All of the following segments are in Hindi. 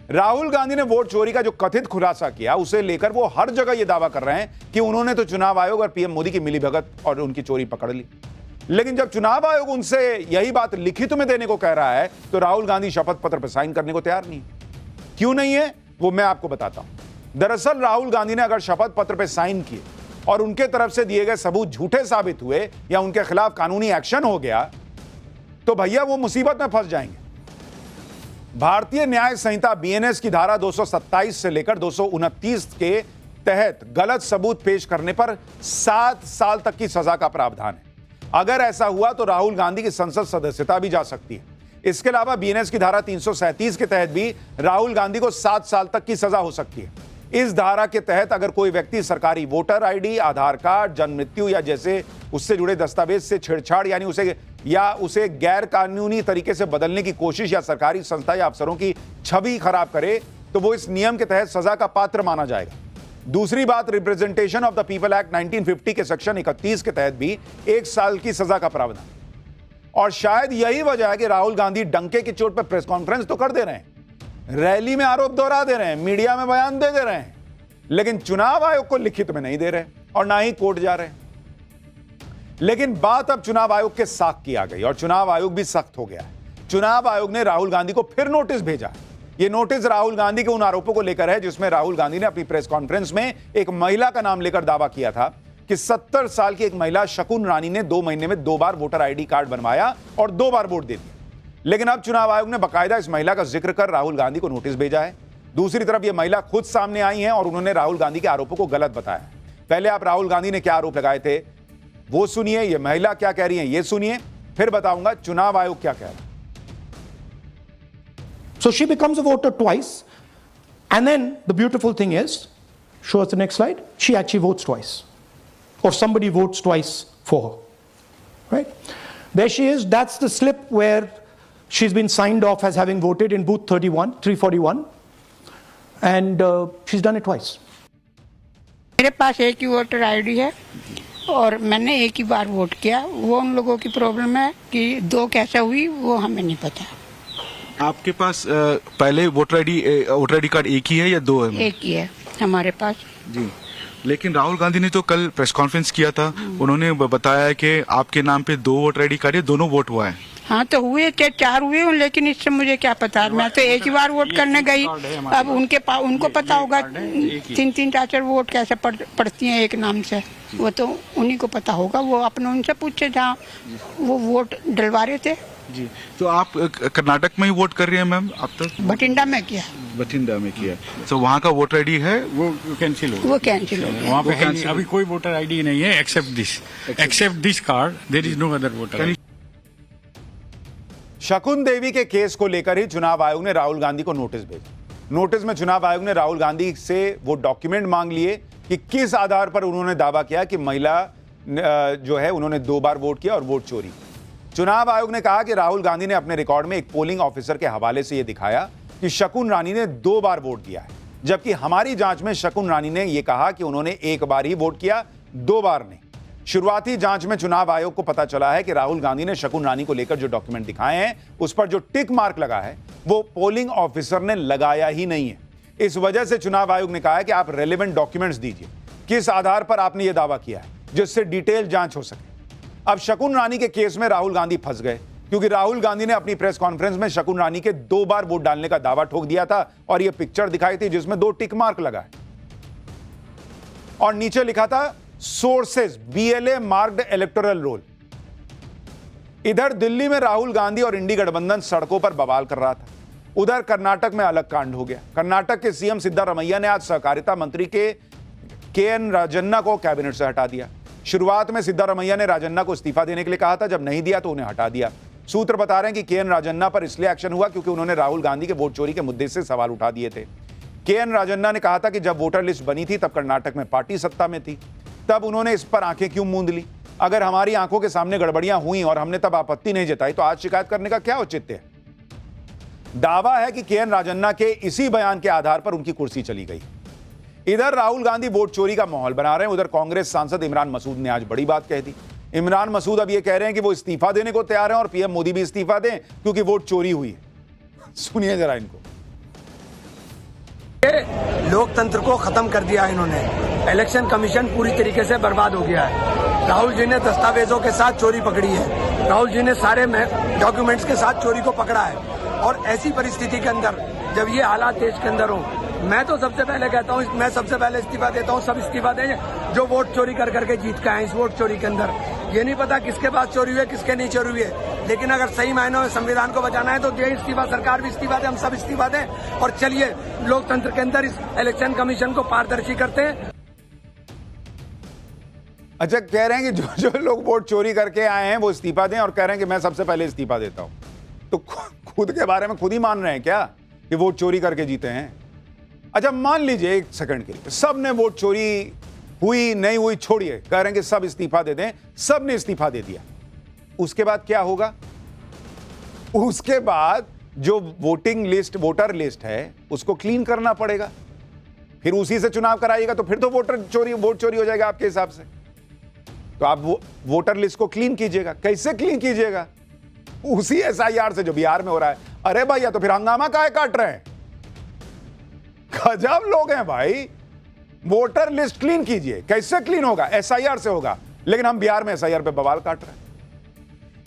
राहुल गांधी ने वोट चोरी का जो कथित खुलासा किया उसे लेकर वो हर जगह यह दावा कर रहे हैं कि उन्होंने तो चुनाव आयोग और पीएम मोदी की मिलीभगत और उनकी चोरी पकड़ ली। लेकिन जब चुनाव आयोग उनसे यही बात लिखित में देने को कह रहा है तो राहुल गांधी शपथ पत्र पर साइन करने को तैयार नहीं। क्यों नहीं है वो मैं आपको बताता हूं। दरअसल राहुल गांधी ने अगर शपथ पत्र पर साइन किए और उनके तरफ से दिए गए सबूत झूठे साबित हुए या उनके खिलाफ कानूनी एक्शन हो गया तो भैया वो मुसीबत में फंस जाएंगे। भारतीय न्याय संहिता बीएनएस की धारा 227 से लेकर 229 के तहत गलत सबूत पेश करने पर 7 साल तक की सजा का प्रावधान है। अगर ऐसा हुआ तो राहुल गांधी की संसद सदस्यता भी जा सकती है। इसके अलावा बीएनएस की धारा 337 के तहत भी राहुल गांधी को 7 साल तक की सजा हो सकती है। इस धारा के तहत अगर कोई व्यक्ति सरकारी वोटर आईडी, आधार कार्ड, जन्म मृत्यु या जैसे उससे जुड़े दस्तावेज से छेड़छाड़ यानी उसे गैर कानूनी तरीके से बदलने की कोशिश या सरकारी संस्था या अफसरों की छवि खराब करे तो वो इस नियम के तहत सजा का पात्र माना जाएगा। दूसरी बात, representation of the people act 1950 के सेक्शन 31 के तहत भी 1 साल की सजा का प्रावधान। और शायद यही वजह है कि राहुल गांधी डंके की चोट पर प्रेस कॉन्फ्रेंस तो कर दे रहे हैं, रैली में आरोप दोहरा दे रहे हैं, मीडिया में बयान दे रहे हैं, लेकिन चुनाव आयोग को लिखित में नहीं दे रहे और ना ही कोर्ट जा रहे हैं। लेकिन बात अब चुनाव आयोग के साख की आ गई और चुनाव आयोग भी सख्त हो गया है। चुनाव आयोग ने राहुल गांधी को फिर नोटिस भेजा। यह नोटिस राहुल गांधी के उन आरोपों को लेकर है जिसमें राहुल गांधी ने अपनी प्रेस कॉन्फ्रेंस में एक महिला का नाम लेकर दावा किया था कि 70 साल की एक महिला शकुन रानी ने 2 महीने में 2 बार वोटर आईडी कार्ड बनवाया और 2 बार वोट दे दिया। लेकिन अब चुनाव आयोग ने बाकायदा इस महिला का जिक्र कर राहुल गांधी को नोटिस भेजा है। दूसरी तरफ यह महिला खुद सामने आई है और उन्होंने राहुल गांधी के आरोपों को गलत बताया। पहले आप राहुल गांधी ने क्या आरोप लगाए थे वो सुनिए, यह महिला क्या कह रही है ये सुनिए, फिर बताऊंगा चुनाव आयोग क्या कह रहा है। So she becomes a voter twice, and then the beautiful thing is, show us the next slide, she actually votes twice, or somebody votes twice for her, right? There she is, that's the slip where she's been signed off as having voted in booth 341, and she's done it twice. मेरे पास एक ही वोटर आईडी है और मैंने एक ही बार वोट किया। वो उन लोगों की प्रॉब्लम है कि 2 कैसे हुई वो हमें नहीं पता। आपके पास पहले वोटर आईडी कार्ड एक ही है या 2 है? एक ही है हमारे पास जी। लेकिन राहुल गांधी ने तो कल प्रेस कॉन्फ्रेंस किया था, उन्होंने बताया कि आपके नाम पे 2 वोटर आईडी कार्ड है, दोनों वोट हुआ है। हाँ तो हुए थे 4 हुए, लेकिन इससे मुझे क्या पता, मैं तो एक ही बार वोट करने गई। अब उनको पता होगा 3-3 4 वोट कैसे पड़ती हैं एक नाम से, वो तो उन्हीं को पता होगा। वो अपने उनसे पूछे जहाँ वो वोट डलवा रहे थे। जी, तो आप कर्नाटक में ही वोट कर रही हैं मैम अब तक? बठिंडा में किया। बठिंडा में किया, तो वहाँ का वोटर आईडी है वो कैंसिल हो वो कैंसिल हो गया। वहाँ पे अभी कोई वोटर आईडी नहीं है except this card, there is no other voter. Shakun Devi के केस को लेकर ही चुनाव आयोग ने राहुल गांधी को नोटिस भेजा। नोटिस में चुनाव आयोग ने राहुल गांधी से वो डॉक्यूमेंट मांग लिए कि किस आधार पर उन्होंने दावा किया कि महिला जो है उन्होंने 2 बार वोट किया और वोट चोरी। चुनाव आयोग ने कहा कि राहुल गांधी ने अपने रिकॉर्ड में एक पोलिंग ऑफिसर के हवाले से यह दिखाया कि शकुन रानी ने 2 बार वोट दिया है, जबकि हमारी जांच में शकुन रानी ने यह कहा कि उन्होंने 1 बार ही वोट किया, 2 बार नहीं। शुरुआती जांच में चुनाव आयोग को पता चला है कि राहुल गांधी ने शकुन रानी को लेकर जो डॉक्यूमेंट दिखाए हैं उस पर जो टिक मार्क लगा है वो पोलिंग ऑफिसर ने लगाया ही नहीं है। इस वजह से चुनाव आयोग ने कहा है कि आप रेलेवेंट डॉक्यूमेंट्स दीजिए, किस आधार पर आपने यह दावा किया है, जिससे डिटेल जांच हो सके। अब शकुन रानी के केस में राहुल गांधी फंस गए क्योंकि राहुल गांधी ने अपनी प्रेस कॉन्फ्रेंस में शकुन रानी के 2 बार वोट डालने का दावा ठोक दिया था और यह पिक्चर दिखाई थी जिसमें 2 टिक मार्क लगा है और नीचे लिखा था sources BLA marked electoral roll. इधर दिल्ली में राहुल गांधी और इंडी गठबंधन सड़कों पर बवाल कर रहा था, उधर कर्नाटक में अलग कांड हो गया। कर्नाटक के सीएम सिद्धारमैया ने आज सहकारिता मंत्री के KN राजन्ना को कैबिनेट से हटा दिया। शुरुआत में सिद्धारमैया ने राजन्ना को इस्तीफा देने के लिए कहा था, जब नहीं दिया तो उन्हें हटा दिया। सूत्र बता रहे हैं कि KN राजन्ना पर इसलिए एक्शन हुआ क्योंकि उन्होंने राहुल गांधी के वोट चोरी के मुद्दे से सवाल उठा दिए थे। KN राजन्ना ने कहा था कि जब वोटर लिस्ट बनी थी तब कर्नाटक में पार्टी सत्ता में थी, तब उन्होंने इस पर आंखें क्यों मूंद ली। अगर हमारी आंखों के सामने गड़बड़ियां हुई और हमने तब आपत्ति नहीं जताई तो आज शिकायत करने का क्या औचित्य है। दावा है कि KN राजन्ना के इसी बयान के आधार पर उनकी कुर्सी चली गई। इधर राहुल गांधी वोट चोरी का माहौल बना रहे हैं, उधर कांग्रेस सांसद इमरान मसूद ने आज बड़ी बात कह दी। इमरान मसूद अब यह कह रहे हैं कि वो इस्तीफा देने को तैयार हैं और पीएम मोदी भी इस्तीफा दें क्योंकि वोट चोरी हुई है। सुनिए जरा इनको। लोकतंत्र को खत्म कर दिया है इन्होंने। इलेक्शन कमीशन पूरी तरीके से बर्बाद हो गया है। राहुल जी ने दस्तावेजों के साथ चोरी पकड़ी है, राहुल जी ने सारे डॉक्यूमेंट्स के साथ चोरी को पकड़ा है। और ऐसी परिस्थिति के अंदर जब ये हालात देश के अंदर हो, मैं तो सबसे पहले कहता हूँ, मैं सबसे पहले इस्तीफा देता हूँ। सब इस्तीफा दें जो वोट चोरी कर करके जीत के आए इस वोट चोरी के अंदर। ये नहीं पता किसके पास चोरी हुई है, किसके नहीं चोरी हुई है, लेकिन अगर सही मायनों में संविधान को बचाना है तो दे इस्तीफा, सरकार भी इस्तीफा दे, हम सब इस्तीफा दें और चलिए लोकतंत्र के अंदर इस इलेक्शन कमीशन को पारदर्शी करते हैं। अच्छा, कह रहे हैं कि जो जो लोग वोट चोरी करके आए हैं वो इस्तीफा दें और कह रहे हैं कि मैं सबसे पहले इस्तीफा देता हूं। तो खुद के बारे में खुद ही मान रहे हैं क्या कि वोट चोरी करके जीते हैं? अच्छा, मान लीजिए एक सेकंड के लिए सब ने वोट चोरी हुई नहीं हुई छोड़िए, कह रहे हैं कि सब इस्तीफा दे दें, सब ने इस्तीफा दे दिया। उसके बाद क्या होगा? उसके बाद जो वोटिंग लिस्ट, वोटर लिस्ट है उसको क्लीन करना पड़ेगा, फिर उसी से चुनाव कराइएगा, तो फिर तो वोट चोरी हो जाएगा आपके हिसाब से। तो आप वोटर लिस्ट को क्लीन कीजिएगा। कैसे क्लीन कीजिएगा? उसी एसआईआर से जो बिहार में हो रहा है। अरे भैया, तो फिर हंगामा काहे काट रहे हैं? गजब लोग हैं भाई। वोटर लिस्ट क्लीन कीजिए। कैसे क्लीन होगा? एसआईआर से होगा, लेकिन हम बिहार में एसआईआर पे बवाल काट रहे हैं।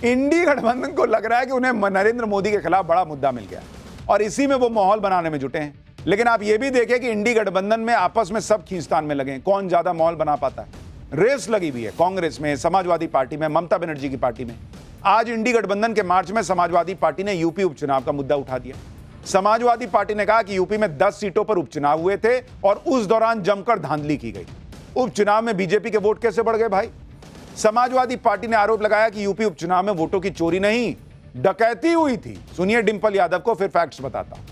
इंडी गठबंधन को लग रहा है कि उन्हें नरेंद्र मोदी के खिलाफ बड़ा मुद्दा मिल गया और इसी में वो माहौल बनाने में जुटे हैं। लेकिन आप ये भी देखें कि इंडी गठबंधन में आपस में सब खींचतान में लगे हैं, कौन ज्यादा माहौल बना पाता है। रेस लगी हुई है कांग्रेस में, समाजवादी पार्टी में, ममता बनर्जी की पार्टी में। आज इंडी गठबंधन के मार्च में समाजवादी पार्टी ने यूपी उपचुनाव का मुद्दा उठा दिया। समाजवादी पार्टी ने कहा कि यूपी में 10 सीटों पर उपचुनाव हुए थे और उस दौरान जमकर धांधली की गई। उपचुनाव में बीजेपी के वोट कैसे बढ़ गए भाई? समाजवादी पार्टी ने आरोप लगाया कि यूपी उपचुनाव में वोटों की चोरी नहीं, डकैती हुई थी। सुनिए डिंपल यादव को, फिर फैक्ट्स बताता हूं।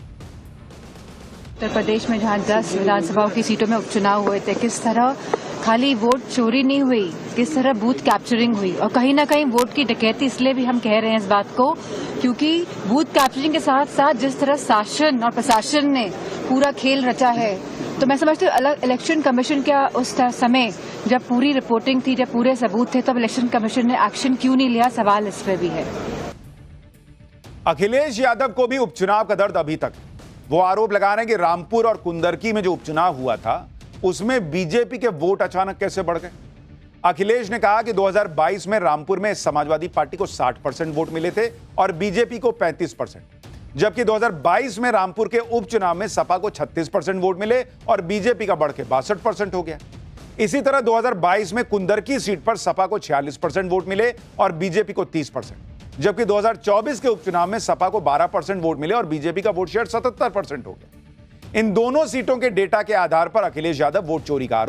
उत्तर प्रदेश में जहां 10 विधानसभाओं की सीटों में उपचुनाव हुए थे, किस तरह खाली वोट चोरी नहीं हुई, किस तरह बूथ कैप्चरिंग हुई। और कहीं ना कहीं वोट की डकैती इसलिए भी हम कह रहे हैं इस बात को, क्योंकि बूथ कैप्चरिंग के साथ साथ जिस तरह शासन और प्रशासन ने पूरा खेल रचा है, तो मैं समझती हूँ अलग इलेक्शन कमीशन का उस समय जब पूरी रिपोर्टिंग थी, जब पूरे सबूत थे, तब इलेक्शन कमीशन ने एक्शन क्यों नहीं लिया, सवाल इस पर भी है। अखिलेश यादव को भी उपचुनाव का दर्द अभी तक। वो आरोप लगा रहे हैं कि रामपुर और कुंदरकी में जो उपचुनाव हुआ था उसमें बीजेपी के वोट अचानक कैसे बढ़ गए। अखिलेश ने कहा कि 2022 में रामपुर में समाजवादी पार्टी को 60% वोट मिले थे और बीजेपी को 35%, जबकि 2022 में रामपुर के उपचुनाव में सपा को 36% वोट मिले और बीजेपी का बढ़ के 62% हो गया। इसी तरह 2022 में कुंदरकी सीट पर सपा को 46% वोट मिले और बीजेपी को 30%, जबकि 2024 के उपचुनाव में सपा को 12% वोट मिले और बीजेपी का वोट शेयर 77% हो गया। इन दोनों सीटों के डेटा के आधार पर अखिलेश यादव वोट चोरी का आरोप